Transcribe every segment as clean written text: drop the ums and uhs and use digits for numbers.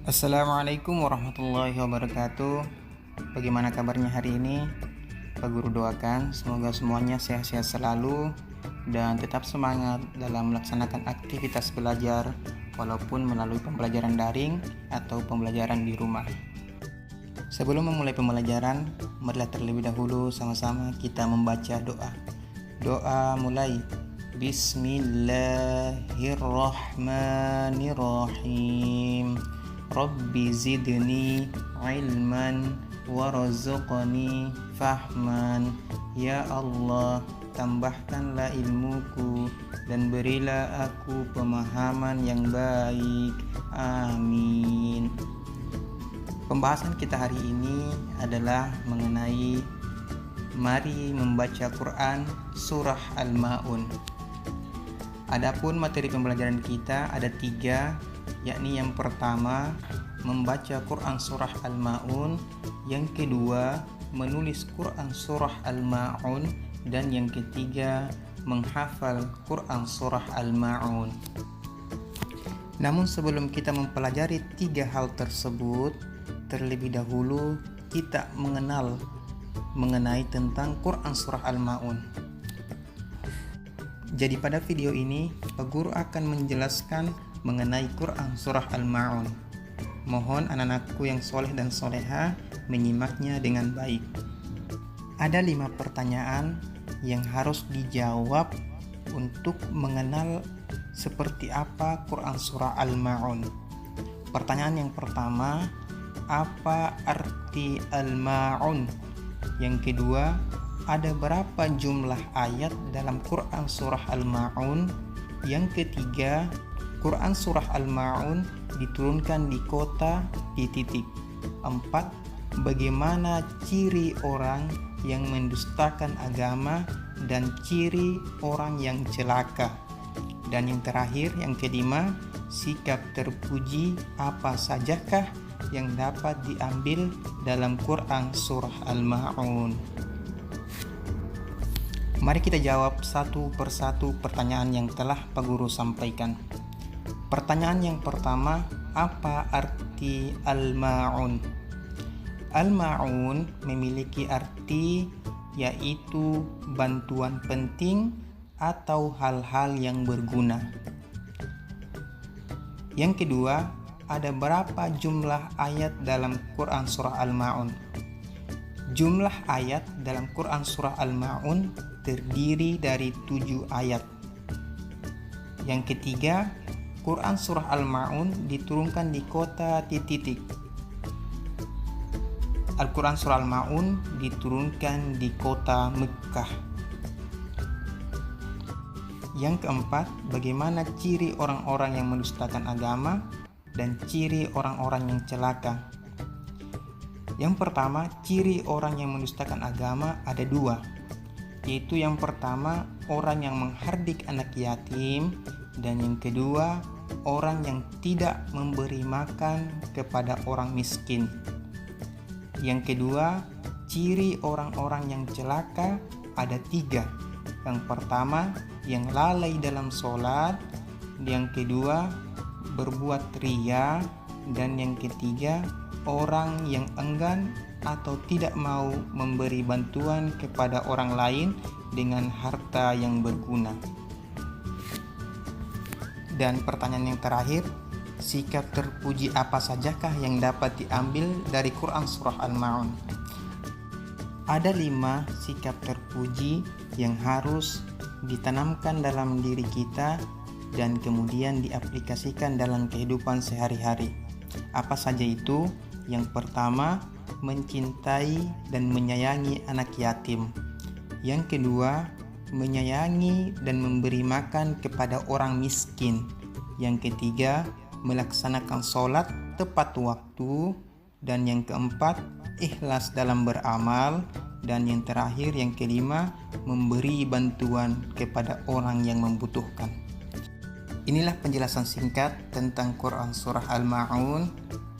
Assalamualaikum warahmatullahi wabarakatuh. Bagaimana kabarnya hari ini? Pak Guru doakan semoga semuanya sehat-sehat selalu dan tetap semangat dalam melaksanakan aktivitas belajar walaupun melalui pembelajaran daring atau pembelajaran di rumah. Sebelum memulai pembelajaran, marilah terlebih dahulu sama-sama kita membaca doa. Doa mulai. Bismillahirrahmanirrahim. Rabbi zidni ilman warzuqni fahman. Ya Allah, tambahkanlah ilmuku dan berilah aku pemahaman yang baik. Amin. Pembahasan kita hari ini adalah mengenai mari membaca Quran surah Al-Ma'un. Adapun materi pembelajaran kita ada 3, yakni yang pertama membaca Quran surah Al-Ma'un, yang kedua menulis Quran surah Al-Ma'un, dan yang ketiga menghafal Quran surah Al-Ma'un. Namun sebelum kita mempelajari 3 hal tersebut, terlebih dahulu kita mengenai tentang Quran surah Al-Ma'un. Jadi pada video ini Pak Guru akan menjelaskan mengenai Quran surah Al-Ma'un. Mohon anak-anakku yang soleh dan soleha menyimaknya dengan baik. Ada 5 pertanyaan yang harus dijawab untuk mengenal seperti apa Quran surah Al-Ma'un. Pertanyaan yang pertama, apa arti Al-Ma'un? Yang kedua, ada berapa jumlah ayat dalam Quran surah Al-Ma'un? Yang ketiga, Quran surah Al-Ma'un diturunkan di kota titik. 4. Bagaimana ciri orang yang mendustakan agama dan ciri orang yang celaka? Dan yang terakhir, yang kelima, sikap terpuji apa sajakah yang dapat diambil dalam Quran surah Al-Ma'un? Mari kita jawab satu persatu pertanyaan yang telah Pak Guru sampaikan. Pertanyaan yang pertama, apa arti Al-Ma'un? Al-Ma'un memiliki arti yaitu bantuan penting atau hal-hal yang berguna. Yang kedua, ada berapa jumlah ayat dalam Quran surah Al-Ma'un? Jumlah ayat dalam Quran surah Al-Ma'un terdiri dari 7 ayat. Yang ketiga, Quran surah Al-Ma'un diturunkan di kota titik. Al-Quran surah Al-Ma'un diturunkan di kota Mekkah. Yang keempat, bagaimana ciri orang-orang yang mendustakan agama dan ciri orang-orang yang celaka? Yang pertama, ciri orang yang mendustakan agama ada 2, yaitu yang pertama orang yang menghardik anak yatim, dan yang kedua orang yang tidak memberi makan kepada orang miskin. Yang kedua, ciri orang-orang yang celaka ada 3. Yang pertama, yang lalai dalam sholat, yang kedua berbuat ria, dan yang ketiga orang yang enggan atau tidak mau memberi bantuan kepada orang lain dengan harta yang berguna. Dan pertanyaan yang terakhir, sikap terpuji apa sajakah yang dapat diambil dari Quran surah Al-Ma'un? Ada 5 sikap terpuji yang harus ditanamkan dalam diri kita dan kemudian diaplikasikan dalam kehidupan sehari-hari. Apa saja itu? Yang pertama, mencintai dan menyayangi anak yatim. Yang kedua, menyayangi dan memberi makan kepada orang miskin. Yang ketiga, melaksanakan sholat tepat waktu. Dan yang keempat, ikhlas dalam beramal. Dan yang terakhir, yang kelima, memberi bantuan kepada orang yang membutuhkan. Inilah penjelasan singkat tentang Quran surah Al-Ma'un,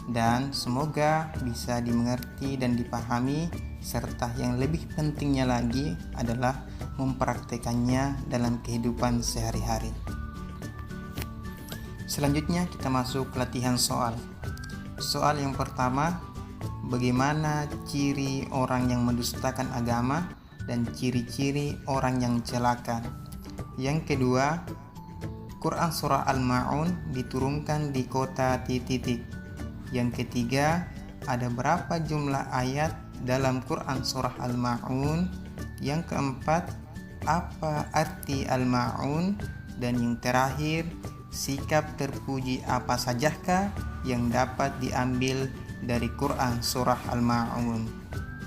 dan semoga bisa dimengerti dan dipahami, serta yang lebih pentingnya lagi adalah mempraktekannya dalam kehidupan sehari-hari. Selanjutnya kita masuk latihan soal. Soal yang pertama, bagaimana ciri orang yang mendustakan agama dan ciri-ciri orang yang celaka? Yang kedua, Quran Surah Al-Ma'un diturunkan di kota titik. Yang ketiga, ada berapa jumlah ayat dalam Quran Surah Al-Ma'un? Yang keempat, apa arti Al-Ma'un? Dan yang terakhir, sikap terpuji apa sajakah yang dapat diambil dari Quran Surah Al-Ma'un?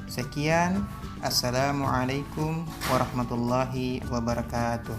Sekian, Assalamualaikum warahmatullahi wabarakatuh.